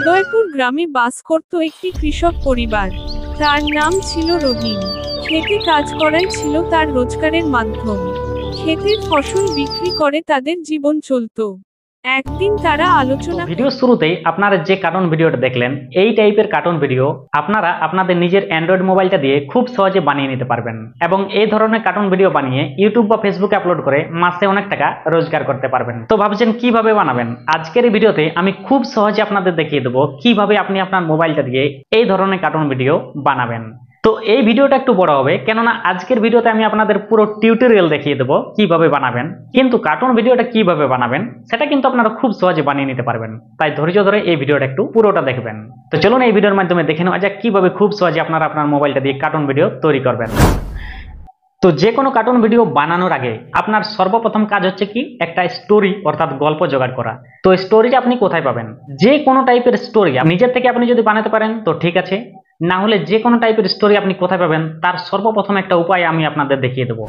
উদয়পুর গ্রামে বাস করত একটি কৃষক পরিবার। তার নাম ছিল রহিম। খেতে কাজ করাই ছিল তার রোজগারের মাধ্যম। ক্ষেতের ফসল বিক্রি করে তাদের জীবন চলত। একদিন তারা আলোচনা ভিডিও শুরুতেই আপনারা যে কার্টুন ভিডিওটা দেখলেন, এই টাইপের কার্টুন ভিডিও আপনারা আপনাদের নিজের অ্যান্ড্রয়েড মোবাইলটা দিয়ে খুব সহজে বানিয়ে নিতে পারবেন এবং এই ধরনের কার্টুন ভিডিও বানিয়ে ইউটিউব বা ফেসবুকে আপলোড করে মাসে অনেক টাকা রোজগার করতে পারবেন। তো ভাবছেন কিভাবে বানাবেন? আজকের এই ভিডিওতে আমি খুব সহজে আপনাদের দেখিয়ে দেবো কিভাবে আপনি আপনার মোবাইলটা দিয়ে এই ধরনের কার্টুন ভিডিও বানাবেন। তো এই ভিডিওটা একটু বড় হবে, কেননা আজকের ভিডিওতে আমি আপনাদের পুরো টিউটোরিয়াল দেখিয়ে দেবো কিভাবে বানাবেন, কিন্তু কার্টুন ভিডিওটা কিভাবে বানাবেন সেটা কিন্তু আপনারা খুব সহজে বানিয়ে নিতে পারবেন। তাই ধৈর্য ধরে এই ভিডিওটা একটু পুরোটা দেখবেন। তো চলুন এই ভিডিওর মাধ্যমে দেখে নেওয়া যাক কিভাবে খুব সহজে আপনারা আপনার মোবাইলটা দিয়ে কার্টুন ভিডিও তৈরি করবেন। তো যে কোনো কার্টুন ভিডিও বানানোর আগে আপনার সর্বপ্রথম কাজ হচ্ছে কি, একটা স্টোরি অর্থাৎ গল্প জোগাড় করা। তো স্টোরিটা আপনি কোথায় পাবেন? যে কোনো টাইপের স্টোরি নিজের থেকে আপনি যদি বানাতে পারেন তো ঠিক আছে, না হলে যে কোনো টাইপের স্টোরি আপনি কোথায় পাবেন তার সর্বপ্রথম একটা উপায় আমি আপনাদের দেখিয়ে দেবো।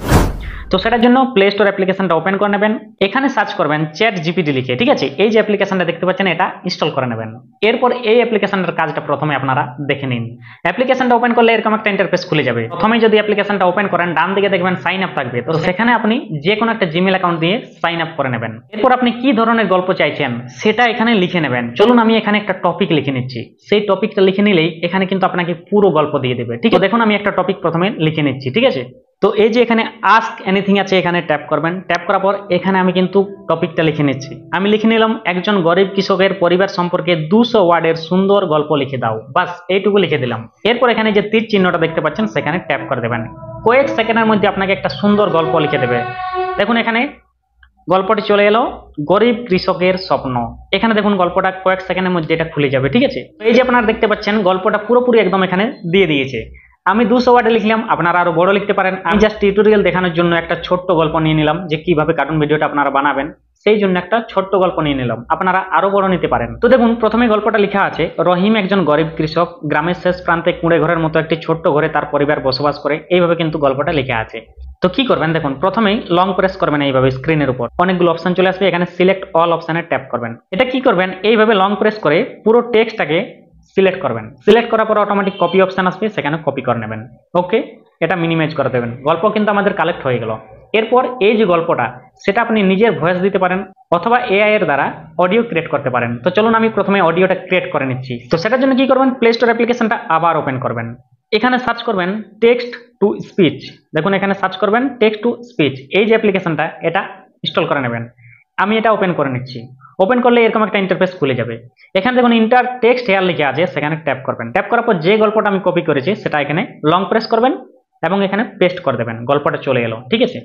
তো সেটার জন্য প্লে স্টোর অ্যাপ্লিকেশনটা ওপেন করে নেবেন। এখানে সার্চ করবেন চ্যাট জিপিটি লিখে, ঠিক আছে? এই যে অ্যাপ্লিকেশনটা দেখতে পাচ্ছেন এটা ইনস্টল করে নেবেন। এরপর এই অ্যাপ্লিকেশনটার কাজটা প্রথমে আপনারা দেখে নিন। অ্যাপ্লিকেশনটা ওপেন করলে এরকম একটা ইন্টারফেস খুলে যাবে। প্রথমে যদি অ্যাপ্লিকেশনটা ওপেন করেন ডান দিকে দেখবেন সাইন আপ থাকবে। তো সেখানে আপনি যে কোনো একটা জিমেল অ্যাকাউন্ট দিয়ে সাইন আপ করে নেবেন। এরপর আপনি কি ধরনের গল্প চাইছেন সেটা এখানে লিখে নেবেন। চলুন আমি এখানে একটা টপিক লিখে নিচ্ছি। সেই টপিকটা লিখে নিলেই এখানে কিন্তু আপনাকে পুরো গল্প দিয়ে দেবে, ঠিক আছে? দেখুন আমি একটা টপিক প্রথমে লিখে নিচ্ছি, ঠিক আছে? তো এই যে এখানে আস্ক এনিথিং আছে, এখানে ট্যাপ করবেন। ট্যাপ করার পর এখানে আমি কিন্তু টপিকটা লিখে নিচ্ছি। আমি লিখে নিলাম একজন গরিব কৃষকের পরিবার সম্পর্কে 200 ওয়ার্ডের সুন্দর গল্প লিখে দাও। বাস এইটুকু লিখে দিলাম। এরপর এখানে যে তীর চিহ্নটা দেখতে পাচ্ছেন সেখানে ট্যাপ করে দেবেন। কয়েক সেকেন্ডের মধ্যে আপনাকে একটা সুন্দর গল্প লিখে দেবে। দেখুন এখানে গল্পটি চলে এলো, গরিব কৃষকের স্বপ্ন। এখানে দেখুন গল্পটা কয়েক সেকেন্ডের মধ্যে এটা খুলে যাবে, ঠিক আছে? এই যে আপনারা দেখতে পাচ্ছেন গল্পটা পুরোপুরি একদম এখানে দিয়ে দিয়েছে। আমি 200 ওয়ার্ডে লিখলাম, আপনারা আরো বড় লিখতে পারেন। আমি জাস্ট টিউটোরিয়াল দেখানোর জন্য একটা ছোট্ট গল্প নিয়ে নিলাম যে কিভাবে কার্টুন ভিডিওটা আপনারা বানাবেন, সেই জন্য একটা ছোট্ট গল্প নিয়ে নিলাম। আপনারা আরো বড় নিতে পারেন। তো দেখুন প্রথমে গল্পটা লেখা আছে, রহিম একজন গরিব কৃষক, গ্রামের শেষ প্রান্তে কুঁড়ে ঘরের মতো একটি ছোট্ট ঘরে তার পরিবার বসবাস করে। এইভাবে কিন্তু গল্পটা লেখা আছে। তো কি করবেন দেখুন, প্রথমেই লং প্রেস করবেন এইভাবে স্ক্রিনের উপর, অনেকগুলো অপশন চলে আসবে। এখানে সিলেক্ট অল অপশনে ট্যাপ করবেন। এটা কি করবেন, এইভাবে লং প্রেস করে পুরো টেক্সটটাকে সিলেক্ট করবেন। সিলেক্ট করার পর অটোমেটিক কপি অপশন আসবে, সেখানে কপি করে নেবেন। ওকে, এটা মিনিমাইজ করে দেবেন। গল্প কিন্তু আমাদের কালেক্ট হয়ে গেল। এরপর এই যে গল্পটা সেটা আপনি নিজের ভয়েস দিতে পারেন অথবা এআই এর দ্বারা অডিও ক্রিয়েট করতে পারেন। তো চলুন আমি প্রথমে অডিওটা ক্রিয়েট করে নিচ্ছি। তো সেটার জন্য কি করবেন, প্লে স্টোর অ্যাপ্লিকেশনটা আবার ওপেন করবেন। এখানে সার্চ করবেন টেক্সট টু স্পিচ। দেখুন এখানে সার্চ করবেন টেক্সট টু স্পিচ। এই যে অ্যাপ্লিকেশনটা এটা ইনস্টল করে নেবেন। আমি এটা ওপেন করে নিচ্ছি। ওপেন করলে এরকম একটা ইন্টারফেস খুলে যাবে। এখানে দেখুন ইন্টার টেক্সট হেয়ার লিখে আছে, সেখানে ট্যাপ করবেন। ট্যাপ করার পর যে গল্পটা আমি কপি করেছি সেটা এখানে লং প্রেস করবেন এবং এখানে পেস্ট করে দেবেন। গল্পটা চলে এলো, ঠিক আছে?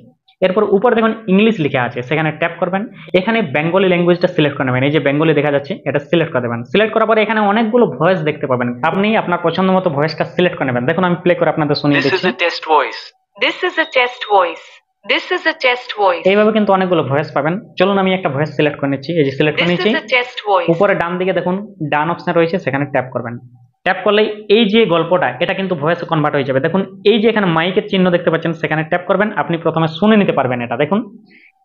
এরপর উপরে দেখুন ইংলিশ লিখে আছে, সেখানে ট্যাপ করবেন। এখানে বেঙ্গলি ল্যাঙ্গুয়েজটা সিলেক্ট করে নেবেন। এই যে বেঙ্গলি দেখা যাচ্ছে এটা সিলেক্ট করে দেবেন। সিলেক্ট করার পরে এখানে অনেকগুলো ভয়েস দেখতে পাবেন। আপনি আপনার পছন্দ মতো ভয়েসটা সিলেক্ট করে নেবেন। দেখুন আমি প্লে করে আপনাদের শুনিয়ে দিচ্ছি। This is a test voice. This is a test voice. এইভাবে কিন্তু অনেকগুলো ভয়েস পাবেন। চলুন আমি একটা ভয়েস সিলেক্ট করে নিচ্ছি। এই যে সিলেক্ট করে নিচ্ছি। This is a test voice. উপরে ডান দিকে দেখুন ডান অপশন রয়েছে, সেখানে ট্যাপ করবেন। ট্যাপ করলেই এই যে গল্পটা এটা কিন্তু ভয়েসে কনভার্ট হয়ে যাবে। দেখুন এই যে এখানে মাইকের চিহ্ন দেখতে পাচ্ছেন, সেখানে ট্যাপ করবেন। আপনি প্রথমে শুনে নিতে পারবেন এটা। দেখুন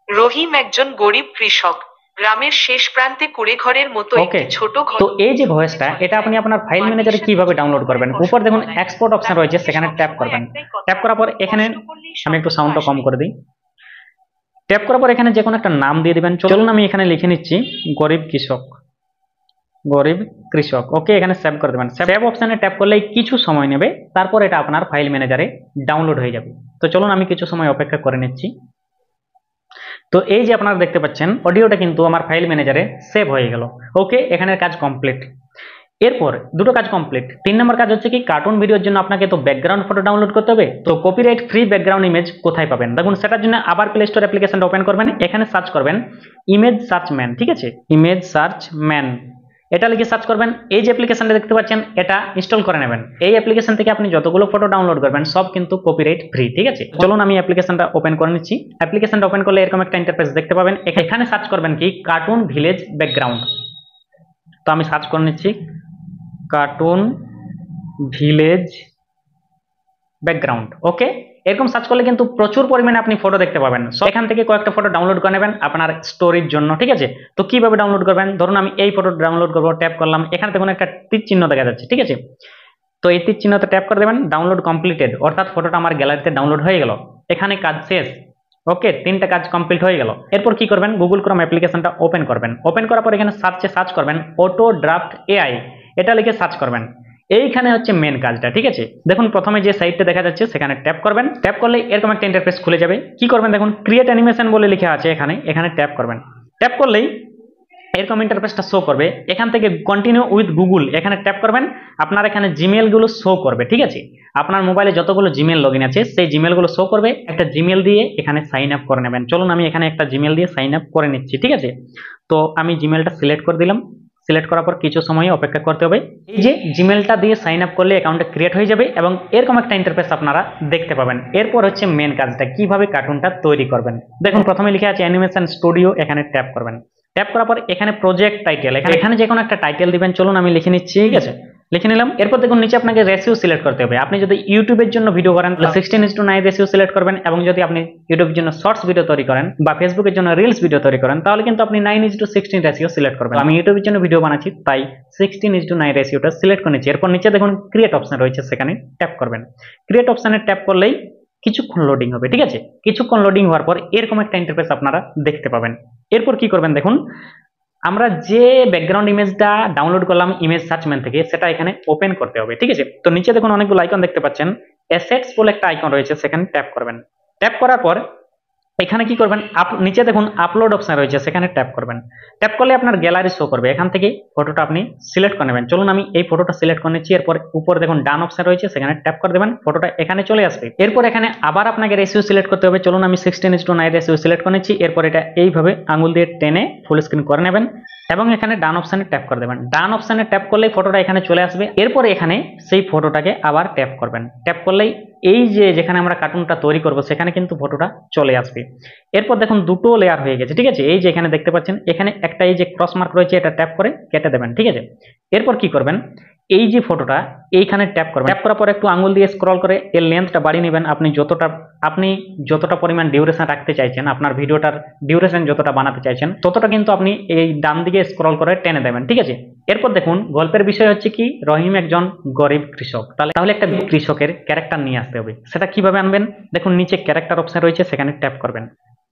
রহিম একজন গরিব কৃষক, গ্রামের শেষ প্রান্তে কুড়ে ঘরের মতো একটি ছোট ঘর। তো এই যে ভয়েসটা এটা আপনি আপনার ফাইল ম্যানেজারে কিভাবে ডাউনলোড করবেন, উপর দেখুন এক্সপোর্ট অপশন রয়েছে, সেখানে ট্যাপ করবেন। ট্যাপ করার পর এখানে আমি একটু সাউন্ডটা কম করে দিই। ট্যাপ করার পর এখানে যে কোনো একটা নাম দিয়ে দিবেন। চলুন আমি এখানে লিখে নিচ্ছি গরিব কৃষক। গরিব কৃষক। ওকে, এখানে সেভ করে দেবেন। সেভ অপশনে ট্যাপ করলেই কিছু সময় নেবে, তারপর এটা আপনার ফাইল ম্যানেজারে ডাউনলোড হয়ে যাবে। তো চলুন আমি কিছু সময় অপেক্ষা করে নিচ্ছি। তো এই যে আপনারা দেখতে পাচ্ছেন অডিওটা কিন্তু আমার ফাইল ম্যানেজারে সেভ হয়ে গেল। ওকে, এখানের কাজ কমপ্লিট। এরপর দুটো কাজ কমপ্লিট। 3 নম্বর কাজ হচ্ছে কি, কার্টুন ভিডিওর জন্য আপনাকে তো ব্যাকগ্রাউন্ড ফটো ডাউনলোড করতে হবে। তো কপিরাইট ফ্রি ব্যাকগ্রাউন্ড ইমেজ কোথায় পাবেন দেখুন, সেটার জন্য আবার প্লে স্টোর অ্যাপ্লিকেশনটা ওপেন করবেন। এখানে সার্চ করবেন ইমেজ সার্চ ম্যান, ঠিক আছে? ইমেজ সার্চ ম্যান এটা লিখে সার্চ করবেন। এই যে অ্যাপ্লিকেশনটা দেখতে পাচ্ছেন এটা ইনস্টল করে নেবেন। এই অ্যাপ্লিকেশন থেকে আপনি যতগুলো ফটো ডাউনলোড করবেন সব কিন্তু কপিরাইট ফ্রি, ঠিক আছে? চলুন আমি অ্যাপ্লিকেশনটা ওপেন করে নিচ্ছি। অ্যাপ্লিকেশনটা ওপেন করলে এরকম একটা ইন্টারফেস দেখতে পাবেন। এখানে সার্চ করবেন কি কার্টুন ভিলেজ ব্যাকগ্রাউন্ড। তো আমি সার্চ করে নিচ্ছি কার্টুন ভিলেজ ব্যাকগ্রাউন্ড। ওকে, এরকম সার্চ করলে কিন্তু প্রচুর পরিমাণে আপনি ফটো দেখতে পাবেন। সো এখান থেকে কয়েকটা ফটো ডাউনলোড করে নেবেন আপনার স্টোরির জন্য, ঠিক আছে। তো কিভাবে ডাউনলোড করবেন, ধরুন আমি এই ফটো ডাউনলোড করবো, ট্যাপ করলাম, এখানে দেখুন একটা তীর চিহ্ন দেখা যাচ্ছে, ঠিক আছে। তো এই তীর চিহ্নতে ট্যাপ করে দেবেন, ডাউনলোড কমপ্লিটেড, অর্থাৎ ফটোটা আমার গ্যালারিতে ডাউনলোড হয়ে গেল। এখানে কাজ শেষ। ওকে, 3টা কাজ কমপ্লিট হয়ে গেল। এরপর কি করবেন, গুগল ক্রোম অ্যাপ্লিকেশনটা ওপেন করবেন। ওপেন করার পর এখানে সার্চ করবেন অটো ড্রাফট এআই, এটা লিখে সার্চ করবেন। এইখানে হচ্ছে মেন কাজটা, ঠিক আছে। দেখুন প্রথমে যে সাইটটা দেখা যাচ্ছে সেখানে ট্যাপ করবেন। ট্যাপ করলে এরকম একটা ইন্টারফেস খুলে যাবে। কি করবেন, দেখুন ক্রিয়েট অ্যানিমেশন বলে লেখা আছে এখানে ট্যাপ করবেন। ট্যাপ করলেই এরকম ইন্টারফেসটা শো করবে। এখান থেকে কন্টিনিউ উইথ গুগল এখানে ট্যাপ করবেন। আপনার এখানে জিমেল গুলো শো করবে, ঠিক আছে। আপনার মোবাইলে যতগুলো জিমেল লগইন আছে সেই জিমেল গুলো শো করবে। একটা জিমেল দিয়ে এখানে সাইন আপ করে নেবেন। চলুন আমি এখানে একটা জিমেল দিয়ে সাইন আপ করে নিচ্ছি, ঠিক আছে। তো আমি জিমেলটা সিলেক্ট করে দিলাম। সিলেক্ট করার পর কিছু সময় অপেক্ষা করতে হবে। এই যে জিমেলটা দিয়ে সাইন আপ করলে অ্যাকাউন্টটা ক্রিয়েট হয়ে যাবে এবং এরকম একটা ইন্টারফেস আপনারা দেখতে পাবেন। এরপর হচ্ছে মেন কাজটা, কিভাবে কার্টুনটা তৈরি করবেন। দেখুন প্রথমে লিখে আছে অ্যানিমেশন স্টুডিও, এখানে ট্যাপ করবেন। ট্যাপ করার পর এখানে প্রজেক্ট টাইটেল, এখানে যে কোনো একটা টাইটেল দিবেন। চলুন আমি লিখে নিচ্ছি, ঠিক আছে। লিখে নিলাম। এরপর দেখুন নিচে আপনাকে রেশিও সিলেক্ট করতে হবে। আপনি যদি ইউটিউবের জন্য ভিডিও করেন তাহলে 16:9 রেশিও সিলেক্ট করবেন, এবং যদি আপনি ইউটিউবের জন্য শর্টস ভিডিও তৈরি করেন বা ফেসবুকের জন্য রিলস ভিডিও তৈরি করেন তাহলে কিন্তু আপনি 9:16 রেশিও সিলেক্ট করবেন। আমি ইউটিউবের জন্য ভিডিও বানাচ্ছি তাই 16:9 রেশিওটা সিলেক্ট করে নিচ্ছি। এরপর নিচে দেখুন ক্রিয়েট অপশন রয়েছে, সেখানে ট্যাপ করবেন। ক্রিয়েট অপশনে ট্যাপ করলেই কিছুক্ষণ লোডিং হবে, ঠিক আছে। কিছুক্ষণ লোডিং হওয়ার পর এরকম একটা ইন্টারফেস আপনারা দেখতে পাবেন। এরপর কি করবেন, দেখুন আমরা যে ব্যাকগ্রাউন্ড ইমেজটা ডাউনলোড করলাম ইমেজ সার্চম্যান থেকে সেটা এখানে ওপেন করতে হবে, ঠিক আছে। তো নিচে দেখুন অনেকগুলো আইকন দেখতে পাচ্ছেন, অ্যাসেটস বলে একটা আইকন রয়েছে, সেখানে ট্যাপ করবেন। ট্যাপ করার পর এখানে কি করবেন, নিচে দেখুন আপলোড অপশন রয়েছে, সেখানে ট্যাপ করবেন। ট্যাপ করলে আপনার গ্যালারি শো করবে। এখান থেকে ফটোটা আপনি সিলেক্ট করে নেবেন। চলুন আমি এই ফটোটা সিলেক্ট করে নিচ্ছি। এরপর উপরে দেখুন ডান অপশন রয়েছে, সেখানে ট্যাপ করে দেবেন, ফটোটা এখানে চলে আসবে। এরপর এখানে আবার আপনাকে রেশিও সিলেক্ট করতে হবে। চলুন আমি 16:9 রেশিও সিলেক্ট করে নিচ্ছি। এরপর এটা এইভাবে আঙুল দিয়ে টেনে ফুল স্ক্রিন করে নেবেন এবং এখানে ডান অপশনে ট্যাপ করে দেবেন। ডান অপশনে ট্যাপ করলেই ফটোটা এখানে চলে আসবে। এরপর এখানে সেই ফটোটাকে আবার ট্যাপ করবেন। ট্যাপ করলেই এই যে যেখানে আমরা কার্টুনটা তৈরি করব সেখানে কিন্তু ফটোটা চলে আসবে। এরপর দেখুন দুটো লেয়ার হয়ে গেছে, ঠিক আছে। এই যে এখানে দেখতে পাচ্ছেন এখানে একটা এই যে ক্রস মার্ক রয়েছে, এটা ট্যাপ করে কেটে দেবেন, ঠিক আছে। এরপর কি করবেন, এই যে ফটোটা এইখানে ট্যাপ করবেন। ট্যাপ করার পর একটু আঙুল দিয়ে স্ক্রল করে এর লেন্থটা বাড়িয়ে নেবেন। আপনি যতটা পরিমাণ ডিউরেশন রাখতে চাইছেন, আপনার ভিডিওটার ডিউরেশন যতটা বানাতে চাইছেন ততটা কিন্তু আপনি এই ডান দিকে স্ক্রল করে টেনে দেবেন, ঠিক আছে। এরপর দেখুন গল্পের বিষয় হচ্ছে কি, রহিম একজন গরিব কৃষক। তাহলে একটা কৃষকের ক্যারেক্টার নিয়ে আসতে হবে। সেটা কিভাবে আনবেন, দেখুন নিচে ক্যারেক্টার অপশন রয়েছে, সেখানে ট্যাপ করবেন।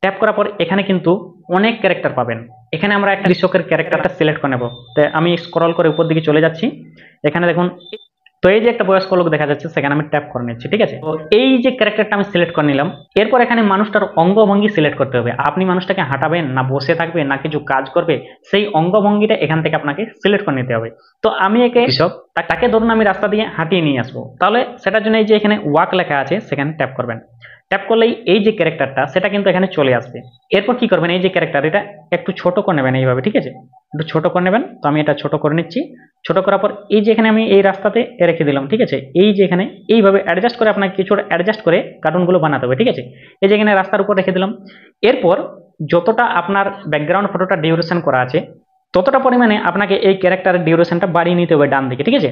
ট্যাপ করার পর এখানে কিন্তু অনেক ক্যারেক্টার পাবেন। এখানে আমরা একটা কৃষকের ক্যারেক্টারটা সিলেক্ট করে নেব। তো আমি স্ক্রল করে উপর দিকে চলে যাচ্ছি। এখানে দেখুন তো এই যে একটা বয়স্ক লোক দেখা যাচ্ছে, সেখানে আমি ট্যাপ করে নিচ্ছি, ঠিক আছে। তো এই যে ক্যারেক্টারটা আমি সিলেক্ট করে নিলাম। এরপর এখানে মানুষটার অঙ্গভঙ্গি সিলেক্ট করতে হবে। আপনি মানুষটাকে হাঁটাবেন না বসে থাকবে না কিছু কাজ করবে, সেই অঙ্গভঙ্গিটা এখান থেকে আপনাকে সিলেক্ট করে নিতে হবে। তো আমি একে কৃষক, তাকে ধরুন আমি রাস্তা দিয়ে হাঁটিয়ে নিয়ে আসবো, তাহলে সেটার জন্য এই যে এখানে ওয়াক লেখা আছে সেখানে ট্যাপ করবেন। ট্যাপ করলেই এই যে ক্যারেক্টারটা সেটা কিন্তু এখানে চলে আসবে। এরপর কি করবেন, এই যে ক্যারেক্টার এটা একটু ছোট করে নেবেন এইভাবে, ঠিক আছে। একটু ছোট করে নেবেন। তো আমি এটা ছোট করে নিচ্ছি। ছোট করার পর এই যে এখানে আমি এই রাস্তাতে রেখে দিলাম, ঠিক আছে। এই যে এখানে এইভাবে অ্যাডজাস্ট করে আপনাকে কিছুটা অ্যাডজাস্ট করে কার্টুনগুলো বানাতে হবে, ঠিক আছে। এই যে এখানে রাস্তার উপর রেখে দিলাম। এরপর যতটা আপনার ব্যাকগ্রাউন্ড ফটোটা ডিউরেশন করা আছে ততটা পরিমাণে আপনাকে এই ক্যারেক্টারের ডিউরেশনটা বাড়িয়ে নিতে হবে ডান দিকে, ঠিক আছে।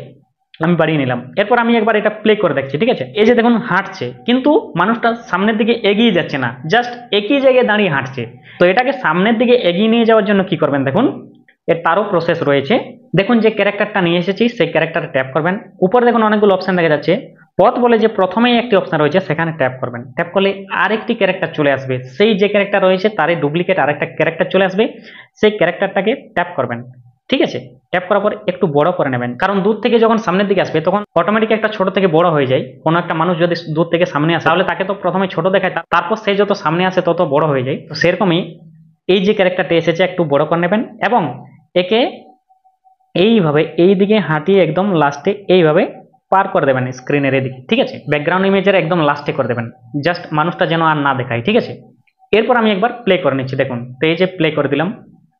আমি বাড়িয়ে নিলাম। এরপর আমি একবার এটা প্লে করে দেখছি, ঠিক আছে। এই যে দেখুন হাঁটছে, কিন্তু মানুষটা সামনের দিকে এগিয়ে যাচ্ছে না, জাস্ট একই জায়গায় দাঁড়িয়ে হাঁটছে। তো এটাকে সামনের দিকে এগিয়ে নিয়ে যাওয়ার জন্য কি করবেন, দেখুন তারও প্রসেস রয়েছে। দেখুন যে ক্যারেক্টারটা নিয়ে এসেছি সেই ক্যারেক্টারে ট্যাপ করবেন। উপরে দেখুন অনেকগুলো অপশন দেখা যাচ্ছে। পথ বলে যে প্রথমেই একটি অপশন রয়েছে, সেখানে ট্যাপ করবেন। ট্যাপ করলে আরেকটি ক্যারেক্টার চলে আসবে। সেই যে ক্যারেক্টার রয়েছে তারই ডুপ্লিকেট আরেকটা ক্যারেক্টার চলে আসবে। সেই ক্যারেক্টারটাকে ট্যাপ করবেন, ঠিক আছে। ট্যাপ করার পর একটু বড় করে নেবেন, কারণ দূর থেকে যখন সামনের দিকে আসবে তখন অটোমেটিক একটা ছোট থেকে বড় হয়ে যায়। কোনো একটা মানুষ যদি দূর থেকে সামনে আসে তাহলে তাকে তো প্রথমে ছোট দেখায়, তারপর সে যত সামনে আসে তত বড় হয়ে যায়। তো সেরকমই এই যে ক্যারেক্টারটা এসেছে একটু বড় করে নেবেন এবং একে এইভাবে এই দিকে হাঁটিয়ে একদম লাস্টে এইভাবে পার করে দেবেন স্ক্রিনের এদিকে, ঠিক আছে। ব্যাকগ্রাউন্ড ইমেজের একদম লাস্টে করে দেবেন, জাস্ট মানুষটা যেন আর না দেখায়, ঠিক আছে। এরপর আমি একবার প্লে করে নিচ্ছি। দেখুন তো এই যে প্লে করে দিলাম।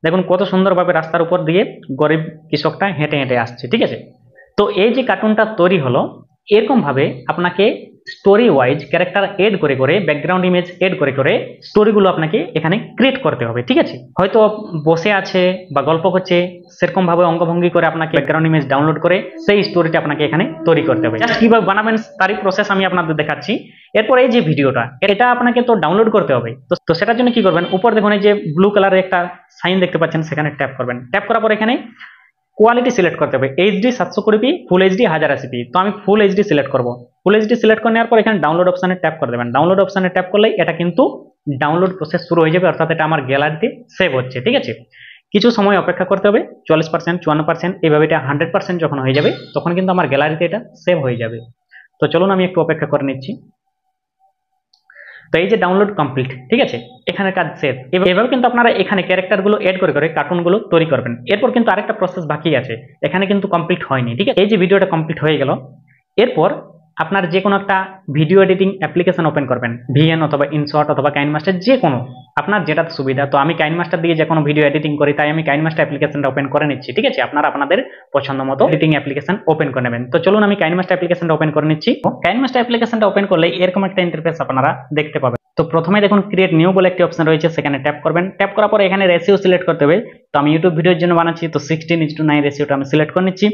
দেখুন কত সুন্দরভাবে রাস্তার উপর দিয়ে গরিব কৃষকটা হেঁটে হেঁটে আসছে, ঠিক আছে। তো এই যে কার্টুনটা তৈরি হলো এরকম ভাবে আপনাকে স্টোরি ওয়াইজ ক্যারেক্টার এড করে করে, ব্যাকগ্রাউন্ড ইমেজ এড করে করে স্টোরিগুলো আপনাকে এখানে ক্রিয়েট করতে হবে, ঠিক আছে। হয়তো বসে আছে বা গল্প করছে, সেরকম ভাবে অঙ্গভঙ্গি করে আপনাকে ব্যাকগ্রাউন্ড ইমেজ ডাউনলোড করে সেই স্টোরিটা আপনাকে এখানে তৈরি করতে হবে। জাস্ট কিভাবে বানাবেন তারই প্রসেস আমি আপনাদের দেখাচ্ছি। এরপর এই যে ভিডিওটা, এটা আপনাকে তো ডাউনলোড করতে হবে। তো সেটার জন্য কি করবেন, উপর দেখুন এই যে ব্লু কালারের একটা সাইন দেখতে পাচ্ছেন, সেখানে ট্যাপ করবেন। ট্যাপ করার পর এখানে কোয়ালিটি সিলেক্ট করতে হবে, HD 720p, full HD 1080p। তো আমি ফুল এইচডি সিলেক্ট করব। ফুল এইচডি সিলেক্ট করে নেওয়ার পর এখানে ডাউনলোড অপশনে ট্যাপ করে দেবেন। ডাউনলোড অপশনে ট্যাপ করলে এটা কিন্তু ডাউনলোড প্রসেস শুরু হয়ে যাবে, অর্থাৎ এটা আমার গ্যালারিতে সেভ হচ্ছে, ঠিক আছে। কিছু সময় অপেক্ষা করতে হবে, 40%, 54%, এইভাবে এটা 100% যখন হয়ে যাবে তখন কিন্তু আমার গ্যালারিতে এটা সেভ হয়ে যাবে। তো চলুন আমি একটু অপেক্ষা করে নিচ্ছি। তো এই যে ডাউনলোড কমপ্লিট, ঠিক আছে, এখানে কাজ শেষ। এভাবে কিন্তু আপনারা এখানে ক্যারেক্টারগুলো এড করে করে কার্টুনগুলো তৈরি করবেন। এরপর কিন্তু আরেকটা প্রসেস বাকি আছে, এখানে কিন্তু কমপ্লিট হয়নি, ঠিক আছে। এই যে ভিডিওটা কমপ্লিট হয়ে গেল, এরপর আপনার যে কোনো একটা ভিডিও এডিটিং অ্যাপ্লিকেশন ওপেন করবেন, ভিএন অথবা ইনশর্ট অথবা কাইনমাস্টার, যে কোনো আপনার যেটা সুবিধা। তো আমি কাইনমাস্টার দিয়ে যে কোনো ভিডিও এডিটিং করি, তাই আমি কাইনমাস্টার অ্যাপ্লিকেশনটা ওপেন করে নিচ্ছি, ঠিক আছে। আপনারা আপনাদের পছন্দ মতো এডিটিং অ্যাপ্লিকেশন ওপেন করে নেবেন। তো চলুন আমি কাইনমাস্টার অ্যাপ্লিকেশনটা ওপেন করে নিচ্ছি। কাইনমাস্টার অ্যাপ্লিকেশনটা ওপেন করলে এরকম একটা ইন্টারফেস আপনারা দেখতে পাবেন। তো প্রথমে দেখুন ক্রিয়েট নিউ বলে একটি অপশন রয়েছে, সেখানে ট্যাপ করবেন। ট্যাপ করার পর এখানে রেশিও সিলেক্ট করতে হবে। তো আমি ইউটিউব ভিডিওর জন্য বানাচ্ছি, তো 16:9 রেশিওটা আমি সিলেক্ট করে নিচ্ছি।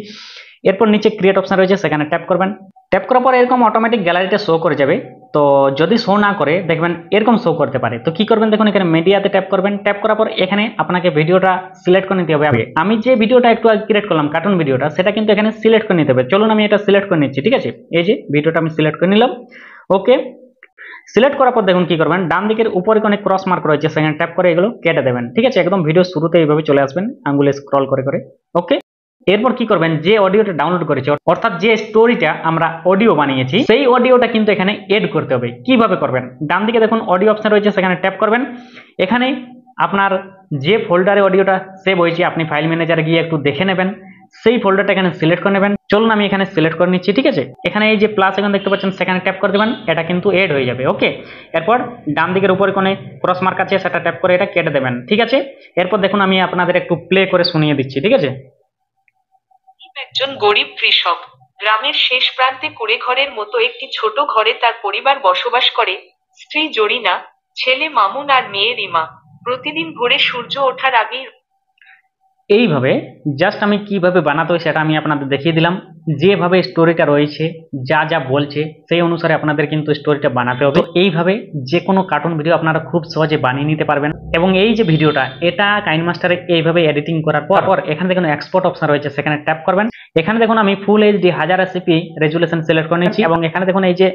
এরপর নিচে ক্রিয়েট অপশন রয়েছে, সেখানে ট্যাপ করবেন। ট্যাপ করার পর এরকম অটোমেটিক গ্যালারিটা শো করে যাবে। তো যদি শো না করে দেখবেন এরকম শো করতে পারে। তো কি করবেন, দেখুন এখানে মিডিয়াতে ট্যাপ করবেন। ট্যাপ করার পর এখানে আপনাকে ভিডিওটা সিলেক্ট করে নিতে হবে। আমি যে ভিডিওটা একটু আগে ক্রিয়েট করলাম কার্টুন ভিডিওটা, সেটা কিন্তু এখানে সিলেক্ট করে নিতে হবে। চলুন আমি এটা সিলেক্ট করে নিচ্ছি, ঠিক আছে। এই যে ভিডিওটা আমি সিলেক্ট করে নিলাম, ওকে। সিলেক্ট করার পর দেখুন কি করবেন, ডান দিকের উপরে অনেক ক্রস মার্ক রয়েছে, সেখানে ট্যাপ করে এগুলো কেটে দেবেন, ঠিক আছে। একদম ভিডিও শুরুতে এইভাবে চলে আসবেন, আঙ্গুলে স্ক্রল করে করে, ওকে। এরপর কি করবেন, যে অডিওটা ডাউনলোড করেছে, অর্থাৎ যে স্টোরিটা আমরা অডিও বানিয়েছি, সেই অডিওটা কিন্তু এখানে এড করতে হবে। কিভাবে করবেন, ডান দিকে দেখুন অডিও অপশন রয়েছে, সেখানে ট্যাপ করবেন। এখানে আপনার যে ফোল্ডারে অডিওটা সেভ হয়েছে, আপনি ফাইল ম্যানেজারে গিয়ে একটু দেখে নেবেন, সেই ফোল্ডারটা এখানে সিলেক্ট করে নেবেন। চলুন আমি এখানে সিলেক্ট করে নিচ্ছি, ঠিক আছে। এখানে এই যে প্লাস এখন দেখতে পাচ্ছেন, সেখানে ট্যাপ করে দেবেন, এটা কিন্তু এড হয়ে যাবে, ওকে। এরপর ডান দিকের উপরে কোণে ক্রস মার্ক আছে, সেটা ট্যাপ করে এটা কেটে দেবেন, ঠিক আছে। এরপর দেখুন আমি আপনাদের একটু প্লে করে শুনিয়ে দিচ্ছি, ঠিক আছে। একজন গরিব কৃষক গ্রামের শেষ প্রান্তে কুড়েঘরের মতো একটি ছোট ঘরে তার পরিবার বসবাস করে। স্ত্রী জরিনা, ছেলে মামুন আর মেয়ে রিমা। প্রতিদিন ভোরে সূর্য ওঠার আগেই এইভাবে জাস্ট আমি কিভাবে বানাতে হয় সেটা আমি আপনাদের দেখিয়ে দিলাম। যেভাবে স্টোরিটা রয়েছে, যা যা বলছে সেই অনুসারে আপনাদের কিন্তু স্টোরিটা বানাতে হবে। এইভাবে যে কোনো কার্টুন ভিডিও আপনারা খুব সহজে বানিয়ে নিতে পারবেন। এবং এই যে ভিডিওটা, এটা কাইনমাস্টারে এইভাবে এডিটিং করার পর এখানে দেখুন এক্সপোর্ট অপশন রয়েছে, সেখানে ট্যাপ করবেন। এখানে দেখুন আমি full HD 1080p resolution select করে নিচ্ছি, এবং এখানে দেখুন এই যে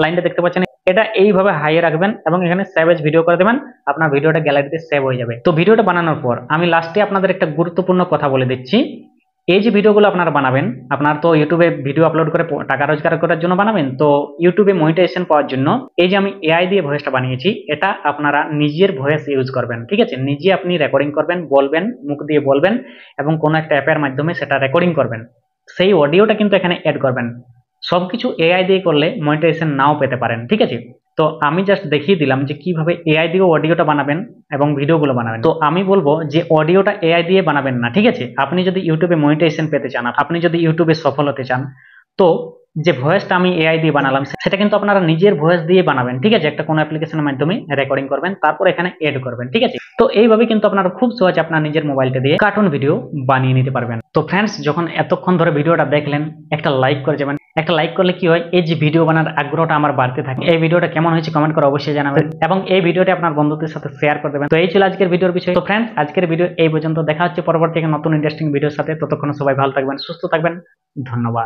লাইনটা দেখতে পাচ্ছেন, এটা এইভাবে হাইয়ে রাখবেন এবং এখানে সেভ এজ ভিডিও করে দেবেন। আপনার ভিডিওটা গ্যালারিতে সেভ হয়ে যাবে। তো ভিডিওটা বানানোর পর আমি লাস্টে আপনাদের একটা গুরুত্বপূর্ণ কথা বলে দিচ্ছি। এই যে ভিডিওগুলো আপনারা বানাবেন, আপনার তো ইউটিউবে ভিডিও আপলোড করে টাকা রোজগার করার জন্য বানাবেন। তো ইউটিউবে মনিটাইজেশন পাওয়ার জন্য এই যে আমি এআই দিয়ে ভয়েসটা বানিয়েছি, এটা আপনারা নিজের ভয়েস ইউজ করবেন, ঠিক আছে। নিজে আপনি রেকর্ডিং করবেন, বলবেন, মুখ দিয়ে বলবেন, এবং কোনো একটা অ্যাপের মাধ্যমে সেটা রেকর্ডিং করবেন। সেই অডিওটা কিন্তু এখানে অ্যাড করবেন। সবকিছু এআই দিয়ে করলে মনিটাইজেশন নাও পেতে পারেন, ঠিক আছে। তো আমি জাস্ট দেখিয়ে দিলাম যে কিভাবে এআই দিয়ে অডিওটা বানাবেন এবং ভিডিওগুলো বানাবেন। তো আমি বলবো যে অডিওটা এআই দিয়ে বানাবেন না, ঠিক আছে। আপনি যদি ইউটিউবে মনিটাইজেশন পেতে চান, আপনি যদি ইউটিউবে সফল হতে চান, তো যে ভয়েসটা আমি এআই দিয়ে বানালাম সেটা কিন্তু আপনারা নিজের ভয়েস দিয়ে বানাবেন, ঠিক আছে। একটা কোনো অ্যাপ্লিকেশনের মাধ্যমে রেকর্ডিং করবেন, তারপর এখানে এড করবেন, ঠিক আছে। তো এইভাবে কিন্তু আপনারা খুব সহজে আপনার নিজের মোবাইলটা দিয়ে কার্টুন ভিডিও বানিয়ে নিতে পারবেন। তো ফ্রেন্ডস, যখন এতক্ষণ ধরে ভিডিওটা দেখলেন, একটা লাইক করে যাবেন। একটা লাইক করলে কি হয়, এই যে ভিডিও বানার আগ্রহটা আমার বাড়তে থাকে। এই ভিডিওটা কেমন হয়েছে কমেন্ট করে অবশ্যই জানাবেন, এবং এই ভিডিওটি আপনার বন্ধুদের সাথে শেয়ার করে দেবেন। তো এই ছিল আজকের ভিডিওর বিষয়। তো ফ্রেন্ডস, আজকের ভিডিও এই পর্যন্ত। দেখা হচ্ছে পরবর্তী নতুন ইন্টারেস্টিং ভিডিওর সাথে। ততক্ষণ সবাই ভালো থাকবেন, সুস্থ থাকবেন। ধন্যবাদ।